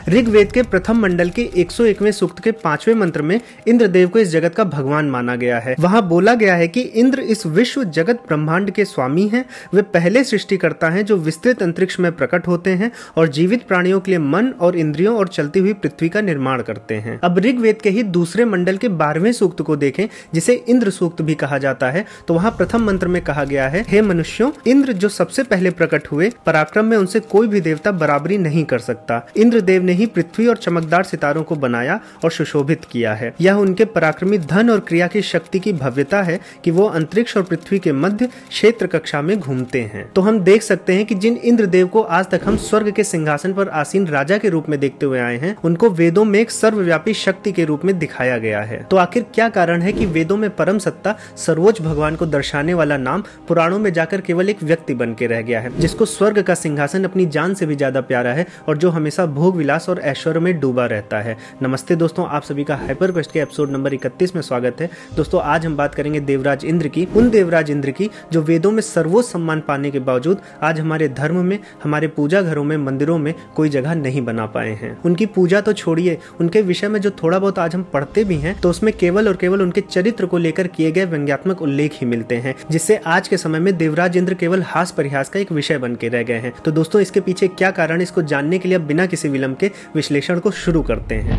ऋग्वेद के प्रथम मंडल के 101वें सूक्त के 5वें मंत्र में इंद्रदेव को इस जगत का भगवान माना गया है। वहां बोला गया है कि इंद्र इस विश्व जगत ब्रह्मांड के स्वामी हैं। वे पहले सृष्टिकर्ता हैं जो विस्तृत अंतरिक्ष में प्रकट होते हैं और जीवित प्राणियों के लिए मन और इंद्रियों और चलती हुई पृथ्वी का निर्माण करते हैं। अब ऋग्वेद के ही दूसरे मंडल के 12वें सूक्त को देखें, जिसे इंद्र सूक्त भी कहा जाता है, तो वहां प्रथम मंत्र में कहा गया है, हे मनुष्यों, इंद्र जो सबसे पहले प्रकट हुए, पराक्रम में उनसे कोई भी देवता बराबरी नहीं कर सकता। इंद्रदेव ने ही पृथ्वी और चमकदार सितारों को बनाया और सुशोभित किया है। यह उनके पराक्रमी धन और क्रिया की शक्ति की भव्यता है कि वो अंतरिक्ष और पृथ्वी के मध्य क्षेत्र कक्षा में घूमते हैं। तो हम देख सकते हैं कि जिन इंद्रदेव को आज तक हम स्वर्ग के सिंहासन पर आसीन राजा के रूप में देखते हुए आए हैं, उनको वेदों में एक सर्वव्यापी शक्ति के रूप में दिखाया गया है। तो आखिर क्या कारण है कि वेदों में परम सत्ता सर्वोच्च भगवान को दर्शाने वाला नाम पुराणों में जाकर केवल एक व्यक्ति बन के रह गया है, जिसको स्वर्ग का सिंहासन अपनी जान से भी ज्यादा प्यारा है और जो हमेशा भोग विलास और ऐश्वर्य में डूबा रहता है। नमस्ते दोस्तों, आप सभी का हाइपर क्वेस्ट के एपिसोड नंबर 31 में स्वागत है। दोस्तों, आज हम बात करेंगे देवराज इंद्र की, उन देवराज इंद्र की जो वेदों में सर्वोच्च सम्मान पाने के बावजूद आज हमारे धर्म में, हमारे पूजा घरों में, मंदिरों में कोई जगह नहीं बना पाए हैं। उनकी पूजा तो छोड़िए, उनके विषय में जो थोड़ा बहुत आज हम पढ़ते भी हैं तो उसमें केवल और केवल उनके चरित्र को लेकर किए गए व्यंग्यात्मक उल्लेख ही मिलते हैं, जिससे आज के समय में देवराज इंद्र केवल हास परिहास का एक विषय बन के रह गए हैं। तो दोस्तों, इसके पीछे क्या कारण, इसको जानने के लिए अब बिना किसी विलंब के विश्लेषण को शुरू करते हैं।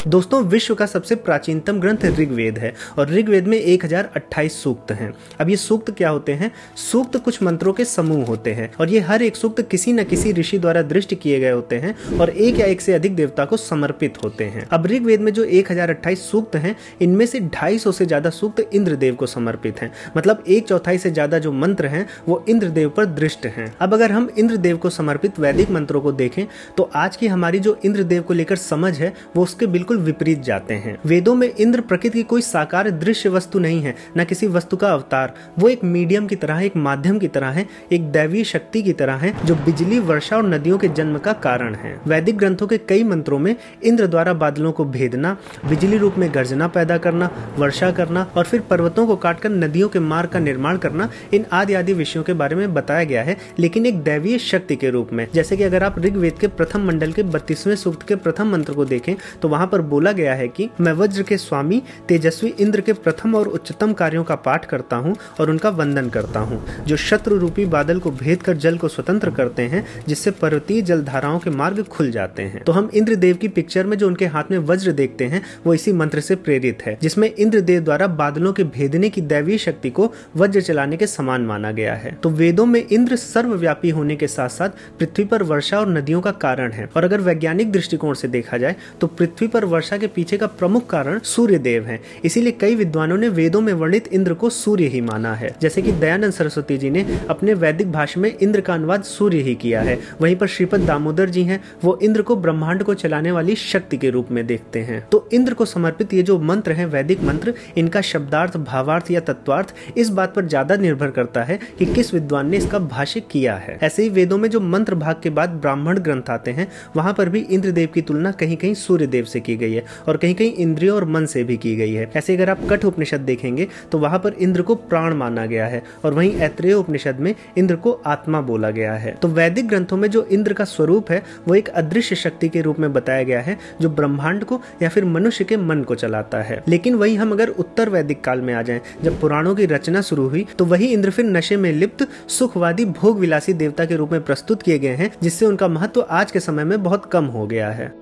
दोस्तों, विश्व का सबसे प्राचीनतम ग्रंथ ऋग्वेद है और ऋग्वेद में 1028 सूक्त हैं। अब ये सूक्त क्या होते हैं? सूक्त कुछ मंत्रों के समूह होते हैं और ये हर एक सूक्त किसी न किसी ऋषि द्वारा दृष्ट किए गए होते हैं और एक या एक से अधिक देवता को समर्पित होते हैं। अब ऋग्वेद में जो 1028 सूक्त हैं, इनमें से 250 से ज्यादा सूक्त इंद्रदेव को समर्पित हैं। मतलब 1/4 से ज्यादा जो मंत्र हैं वो इंद्रदेव पर दृष्ट हैं। अब अगर हम इंद्रदेव को समर्पित वैदिक मंत्रों को देखें तो आज की हमारी जो इंद्रदेव को लेकर समझ है वो उसके बिल्कुल विपरीत जाते हैं। वेदों में इंद्र प्रकृति की कोई साकार दृश्य वस्तु नहीं है, न किसी वस्तु का अवतार। वो एक मीडियम की तरह है, एक माध्यम की तरह है, एक दैवीय शक्ति की तरह है जो बिजली, वर्षा और नदियों के जन्म का कारण है। वैदिक ग्रंथों के कई मंत्रों में इंद्र द्वारा बादलों को भेदना, बिजली रूप में गर्जना पैदा करना, वर्षा करना और फिर पर्वतों को काटकर नदियों के मार्ग का निर्माण करना, इन आदि विषयों के बारे में बताया गया है, लेकिन एक दैवीय शक्ति के रूप में। जैसे कि अगर आप ऋग्वेद के प्रथम मंडल के 32वें सूक्त के प्रथम मंत्र को देखें तो वहां पर बोला गया है कि मैं वज्र के स्वामी तेजस्वी इंद्र के प्रथम और उच्चतम कार्यों का पाठ करता हूं और उनका वंदन करता हूं, जो शत्रु रूपी बादल को भेद कर जल को स्वतंत्र करते हैं, जिससे पर्वतीय जल धाराओं के मार्ग खुल जाते हैं। तो हम इंद्रदेव की पिक्चर में जो उनके हाथ में वज्र देखते हैं वो इसी मंत्र से प्रेरित है, जिसमें इंद्रदेव द्वारा बादलों के भेदने की दैवीय शक्ति को वज्र चलाने के समान माना गया है। तो वेदों में इंद्र सर्वव्यापी होने के साथ साथ पृथ्वी पर वर्षा और नदियों का कारण है। और अगर वैज्ञानिक दृष्टिकोण से देखा जाए तो पृथ्वी पर वर्षा के पीछे का प्रमुख कारण सूर्य देव है। इसीलिए कई विद्वानों ने वेदों में वर्णित इंद्र को सूर्य ही माना है। जैसे कि दयानंद सरस्वती जी ने अपने वैदिक भाषा में इंद्र का अनुवाद सूर्य ही किया है। वहीं पर श्रीपद दामोदर जी हैं, वो इंद्र को ब्रह्मांड को चलाने वाली शक्ति के रूप में देखते हैं। तो इंद्र को समर्पित ये जो मंत्र हैं, वैदिक मंत्र, इनका शब्दार्थ, भावार्थ या तत्वार्थ इस बात पर ज्यादा निर्भर करता है कि किस विद्वान ने इसका भाष्य किया है। ऐसे ही वेदों में जो मंत्र भाग के बाद ब्राह्मण ग्रंथ आते हैं, वहां पर भी इंद्रदेव की तुलना कहीं कहीं सूर्य देव से की गई है और कहीं कहीं इंद्रियों और मन से भी की गई है। ऐसे अगर आप कठ उपनिषद देखेंगे तो वहां पर इंद्र को प्राण माना गया है और वहीं ऐत्रेय उपनिषद में इंद्र को आत्मा बोला गया है। तो वैदिक ग्रंथों में जो इंद्र का स्वरूप है वो एक अदृश्य शक्ति के रूप में बताया गया है, जो ब्रह्मांड को या फिर मनुष्य के मन को चलाता है। लेकिन वही हम अगर उत्तर वैदिक काल में आ जाएं, जब पुराणों की रचना शुरू हुई, तो वही इंद्र फिर नशे में लिप्त सुखवादी भोग विलासी देवता के रूप में प्रस्तुत किए गए हैं, जिससे उनका महत्व आज के समय में बहुत कम हो गया है।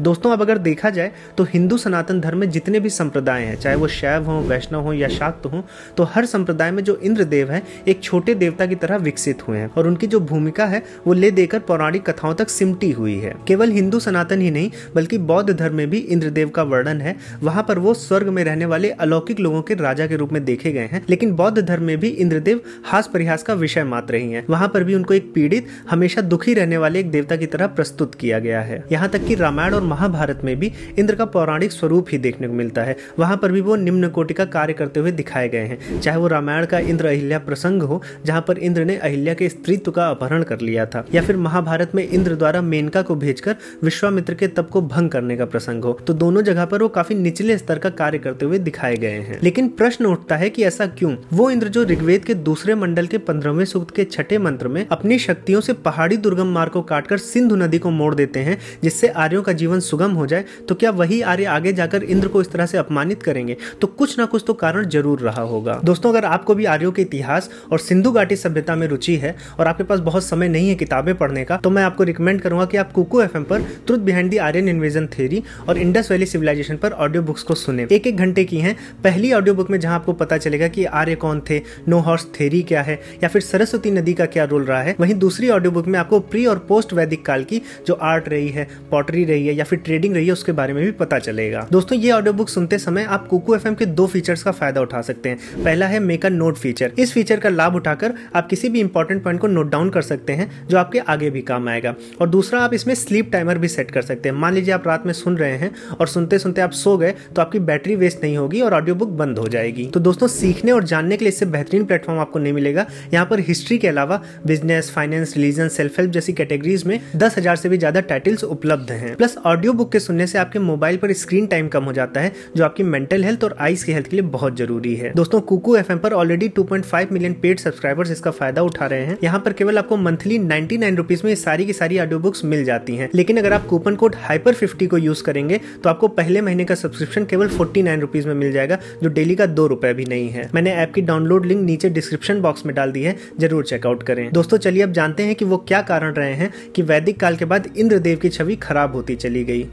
दोस्तों, अब अगर देखा जाए तो हिंदू सनातन धर्म में जितने भी संप्रदाय हैं, चाहे वो शैव हों, वैष्णव हों या शाक्त हों, तो हर संप्रदाय में जो इंद्रदेव है एक छोटे देवता की तरह विकसित हुए हैं और उनकी जो भूमिका है वो ले देकर पौराणिक कथाओं तक सिमटी हुई है। केवल हिंदू सनातन ही नहीं बल्कि बौद्ध धर्म में भी इंद्रदेव का वर्णन है। वहां पर वो स्वर्ग में रहने वाले अलौकिक लोगों के राजा के रूप में देखे गए हैं, लेकिन बौद्ध धर्म में भी इंद्रदेव हास परिहास का विषय मात्र ही है। वहां पर भी उनको एक पीड़ित, हमेशा दुखी रहने वाले एक देवता की तरह प्रस्तुत किया गया है। यहाँ तक कि रामायण और महाभारत में भी इंद्र का पौराणिक स्वरूप ही देखने को मिलता है। वहां पर भी वो निम्न कोटि का कार्य करते हुए दिखाए गए हैं। चाहे वो रामायण का इंद्र अहिल्या प्रसंग हो, जहां पर इंद्र ने अहिल्या के स्त्रीत्व का अपहरण कर लिया था, या फिर महाभारत में इंद्र द्वारा मेनका को भेजकर विश्वामित्र के तप को भंग करने का प्रसंग हो, तो दोनों जगह पर वो काफी निचले स्तर का कार्य करते हुए दिखाए गए हैं। लेकिन प्रश्न उठता है कि ऐसा क्यों? वो इंद्र जो ऋग्वेद के दूसरे मंडल के 15वें सूक्त के छठे मंत्र में अपनी शक्तियों से पहाड़ी दुर्गम मार्ग को काटकर सिंधु नदी को मोड़ देते हैं जिससे आर्यों का जीवन सुगम हो जाए, तो क्या वही आर्य आगे जाकर इंद्र को इस तरह से अपमानित करेंगे? तो कुछ ना कुछ तो कारण जरूर रहा होगा। दोस्तों, अगर आपको भी आर्यों के इतिहास और सिंधु घाटी सभ्यता में रुचि है और आपके पास बहुत समय नहीं है किताबें पढ़ने का, तो मैं आपको रिकमेंड करूंगा कि आप कुकू एफएम पर truth behind the Aryan invasion theory और इंडस वैली सिविलाइजेशन पर ऑडियो बुक्स को सुने। एक घंटे की हैं। पहली ऑडियो बुक में जहां आपको पता चलेगा कि आर्य कौन थे, नो हॉर्स थ्योरी क्या है, या फिर सरस्वती नदी का क्या रोल रहा है, वहीं दूसरी ऑडियो बुक में आपको प्री और पोस्ट वैदिक काल की जो आर्ट रही है, पॉटरी रही है या फिर ट्रेडिंग रही है, उसके बारे में भी पता चलेगा। दोस्तों, ये ऑडियो बुक सुनते समय आप कुकू एफएम के 2 फीचर्स का फायदा उठा सकते हैं। पहला है मेक अ नोट फीचर। इस फीचर का लाभ उठाकर आप किसी भी इंपॉर्टेंट पॉइंट को नोट डाउन कर सकते हैं जो आपके आगे भी काम आएगा। और दूसरा, आप इसमें स्लीप टाइमर भी सेट कर सकते हैं। मान लीजिए आप रात में सुन रहे हैं और सुनते सुनते आप सो गए, तो आपकी बैटरी वेस्ट नहीं होगी और ऑडियो बुक बंद हो जाएगी। तो दोस्तों, सीखने और जानने के लिए इससे बेहतरीन प्लेटफॉर्म आपको नहीं मिलेगा। यहाँ पर हिस्ट्री के अलावा business, finance, religion, self help जैसी कैटेगरीज में 10,000 से भी ज्यादा टाइटल्स उपलब्ध हैं। प्लस ऑडियो बुक के सुनने से आपके मोबाइल पर स्क्रीन टाइम कम हो जाता है, जो आपकी मेंटल हेल्थ और आईज की हेल्थ के लिए बहुत जरूरी है। दोस्तों, कुकू एफएम पर ऑलरेडी 2.5 मिलियन पेड सब्सक्राइबर्स इसका फायदा उठा रहे हैं। यहाँ पर केवल आपको मंथली 99 रुपीज में सारी की सारी ऑडियो बुक्स मिल जाती हैं। लेकिन अगर आप कूपन कोड HYPER50 को यूज करेंगे तो आपको पहले महीने का सब्सक्रिप्शन केवल 49 रुपीज में मिल जाएगा, जो डेली का 2 रुपए भी नहीं है। मैंने ऐप की डाउनलोड लिंक नीचे डिस्क्रिप्शन बॉक्स में डाल दी है, जरूर चेकआउट करें। दोस्तों, चलिए अब जानते हैं कि वो क्या कारण रहे हैं कि वैदिक काल के बाद इंद्रदेव की छवि खराब होती चली गई।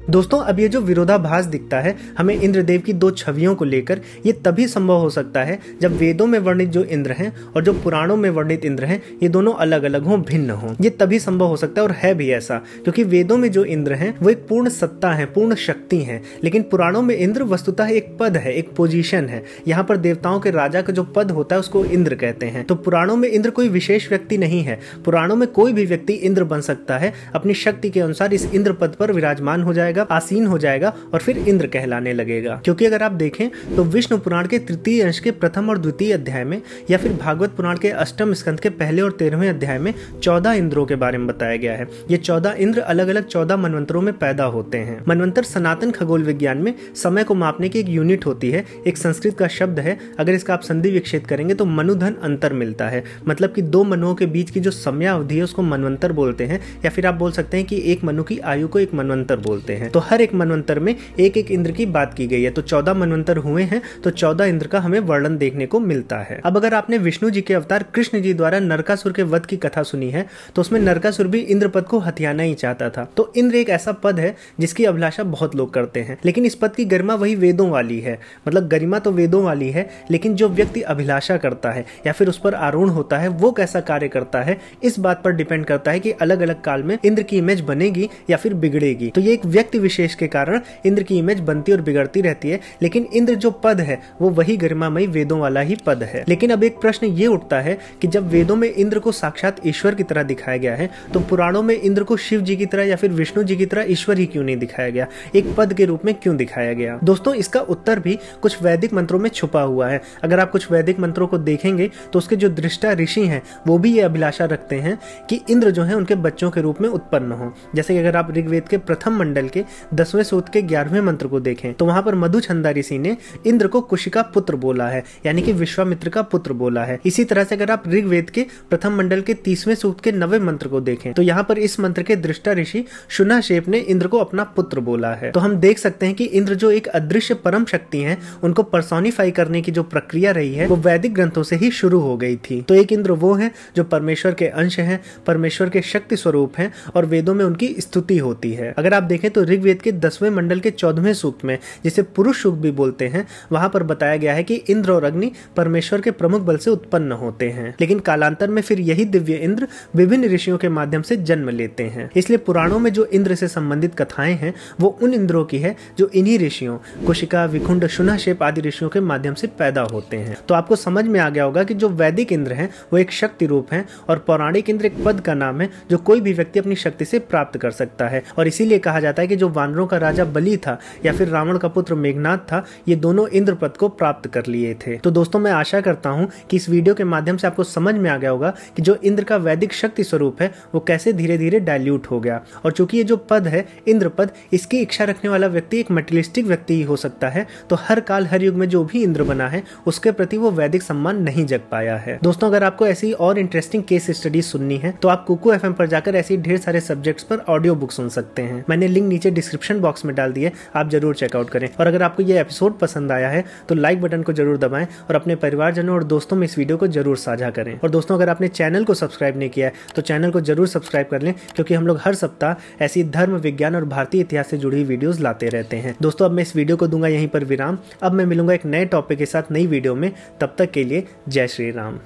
दोस्तों, अब ये जो विरोधाभास दिखता है हमें इंद्रदेव की 2 छवियों को लेकर, ये तभी संभव हो सकता है जब वेदों में वर्णित जो इंद्र हैं और जो पुराणों में वर्णित इंद्र हैं, ये दोनों अलग अलग हों, भिन्न हों। ये तभी संभव हो सकता है, और है भी ऐसा, क्योंकि वेदों में जो इंद्र हैं वो एक पूर्ण सत्ता है, पूर्ण शक्ति है। लेकिन पुराणों में इंद्र वस्तुतः एक पद है, एक पोजीशन है। यहाँ पर देवताओं के राजा का जो पद होता है उसको इंद्र कहते हैं। तो पुराणों में इंद्र कोई विशेष व्यक्ति नहीं है। पुराणों में कोई भी व्यक्ति इंद्र बन सकता है, अपनी शक्ति के अनुसार इस इंद्र पद पर विराजमान हो जाएगा, आसीन हो जाएगा और फिर इंद्र कहलाने लगेगा। क्योंकि अगर आप देखें तो विष्णु पुराण के 3 अंश के 1 और 2 अध्याय में, या फिर भागवत पुराण के 8 स्कंद के 1 और 13वें अध्याय में 14 इंद्रों के बारे में बताया गया है। ये 14 इंद्र अलग अलग 14 मनवंतरों में पैदा होते हैं। मनवंतर सनातन खगोल विज्ञान में समय को मापने की एक यूनिट होती है। एक संस्कृत का शब्द है, अगर इसका आप संधि विच्छेद करेंगे तो मनुधन अंतर मिलता है। मतलब कि 2 मनुओं के बीच की जो समयावधि है उसको मनवंतर बोलते हैं, या फिर आप बोल सकते हैं कि एक मनु की आयु को एक मनवंतर बोलते हैं। तो हर एक मनवंतर में एक एक इंद्र की बात की गई है। तो 14 मनवंतर हुए हैं, तो 14 इंद्र का हमें वर्णन देखने को मिलता है। अब अगर आपने विष्णु जी के अवतार कृष्ण जी द्वारा नरकासुर के वध की कथा सुनी है, तो उसमें नरकासुर भी इंद्र पद को हथियाना ही चाहता था। तो इंद्र एक ऐसा पद है जिसकी अभिलाषा बहुत लोग करते हैं, लेकिन इस पद की गरिमा वही वेदों वाली है। मतलब गरिमा तो वेदों वाली है, लेकिन जो व्यक्ति अभिलाषा करता है या फिर उस पर आरूढ़ होता है, वो कैसा कार्य करता है, इस बात पर डिपेंड करता है कि अलग अलग काल में इंद्र की इमेज बनेगी या फिर बिगड़ेगी। तो ये एक व्यक्ति विशेष के कारण इंद्र की इमेज बनती और बिगड़ती रहती है, लेकिन इंद्र जो पद है वो वही गरिमामयी वेदों वाला ही पद है। लेकिन अब एक प्रश्न ये उठता है कि जब वेदों में इंद्र को साक्षात ईश्वर की तरह दिखाया गया है, तो पुराणों में इंद्र को शिव जी की तरह या फिर विष्णु जी की तरह ईश्वर ही क्यों नहीं दिखाया गया, एक पद के रूप में क्यों दिखाया गया? दोस्तों, इसका उत्तर भी कुछ वैदिक मंत्रों में छुपा हुआ है। अगर आप कुछ वैदिक मंत्रों को देखेंगे तो उसके जो दृष्टा ऋषि हैं वो भी ये अभिलाषा रखते हैं कि इंद्र जो है उनके बच्चों के रूप में उत्पन्न हो। जैसे कि अगर आप ऋग्वेद के प्रथम मंडल के 10वें सूक्त के 11वें मंत्र को देखें तो वहां पर मधुछंदा ऋषि ने इंद्र को कुश का पुत्र बोला है, यानी कि विश्वामित्र का पुत्र बोला है। इसी तरह से अगर आप ऋग्वेद के प्रथम मंडल के 30वें सूक्त के 9वें मंत्र को देखें तो यहाँ पर इस मंत्र के दृष्टा ऋषि शुनाशेप ने इंद्र को अपना पुत्र बोला है। तो हम देख सकते हैं कि इंद्र जो एक अदृश्य परम शक्ति है, उनको पर्सोनिफाई करने की जो प्रक्रिया रही है वो वैदिक ग्रंथों से ही शुरू हो गई थी। तो एक इंद्र वो है जो परमेश्वर के अंश हैं, परमेश्वर के शक्ति स्वरूप हैं और वेदों में उनकी स्तुति होती है। अगर आप देखें तो ऋग्वेद के 10वें मंडल के 14वें सूक्त में, जिसे पुरुष सूक्त भी बोलते हैं, वहां पर बताया गया है कि इंद्र और अग्नि परमेश्वर के प्रमुख बल से उत्पन्न होते हैं। लेकिन कालांतर में फिर यही दिव्य इंद्र विभिन्न ऋषियों के माध्यम से जन्म लेते हैं। इसलिए पुराणों में जो इंद्र से संबंधित कथाएं हैं वो उन इंद्रों की है जो इन्हीं ऋषियों कुशिका, विकुंड, शुनहशेप आदि ऋषियों के माध्यम से पैदा होते हैं। तो आपको समझ में आ गया होगा कि जो वैदिक इंद्र हैं वो एक शक्ति रूप हैं और पौराणिक इंद्र एक पद का नाम है जो कोई भी व्यक्ति अपनी शक्ति से प्राप्त कर सकता है। और इसीलिए कहा जाता है कि जो वानरों का राजा बलि था या फिर रावण का पुत्र मेघनाद था, ये दोनों इंद्र पद को प्राप्त कर लिए थे। तो दोस्तों, मैं आशा करता हूं कि इस वीडियो के माध्यम से आपको समझ में आ गया होगा कि जो इंद्र का वैदिक शक्ति स्वरूप है वो कैसे धीरे धीरे डाइल्यूट हो गया। और चूंकि ये जो पद है इंद्र पद, इसकी इच्छा रखने वाला व्यक्ति एक मटेरियलिस्टिक व्यक्ति ही हो सकता है, तो हर काल हर युग में जो भी इंद्र बना है उसके प्रति वो वैदिक सम्मान नहीं जग पाया है। दोस्तों, अगर आपको ऐसी और इंटरेस्टिंग केस स्टडीज सुननी है तो आप कुकू एफएम पर जाकर ऐसी ढेर सारे सब्जेक्ट्स पर ऑडियो बुक सुन सकते हैं। मैंने लिंक नीचे डिस्क्रिप्शन बॉक्स में डाल दिए, आप जरूर चेकआउट करें। और अगर आपको ये एपिसोड पसंद आया है तो लाइक बटन को जरूर दबाएं और अपने परिवारजनों और दोस्तों में इस वीडियो को जरूर साझा करें। और दोस्तों, अगर आपने चैनल को सब्सक्राइब नहीं किया है तो चैनल को जरूर सब्सक्राइब कर लें, क्योंकि हम लोग हर सप्ताह ऐसी धर्म, विज्ञान और भारतीय इतिहास से जुड़ी वीडियोस लाते रहते हैं। दोस्तों, अब मैं इस वीडियो को दूंगा यहीं पर विराम। अब मैं मिलूंगा एक नए टॉपिक के साथ नई वीडियो में। तब तक के लिए जय श्री राम।